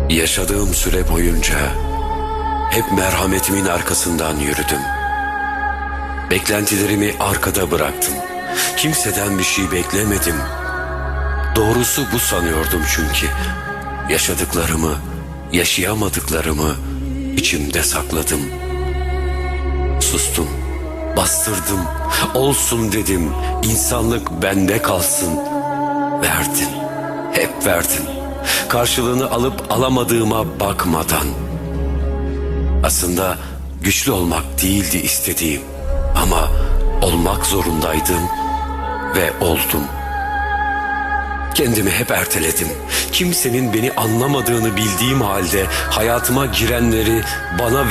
Yaşadığım süre boyunca hep merhametimin arkasından yürüdüm. Beklentilerimi arkada bıraktım. Kimseden bir şey beklemedim. Doğrusu bu sanıyordum çünkü. Yaşadıklarımı, yaşayamadıklarımı içimde sakladım. Sustum, bastırdım, olsun dedim. İnsanlık bende kalsın. Verdin, hep verdin. Karşılığını alıp alamadığıma bakmadan. Aslında güçlü olmak değildi istediğim. Ama olmak zorundaydım ve oldum. Kendimi hep erteledim. Kimsenin beni anlamadığını bildiğim halde hayatıma girenleri bana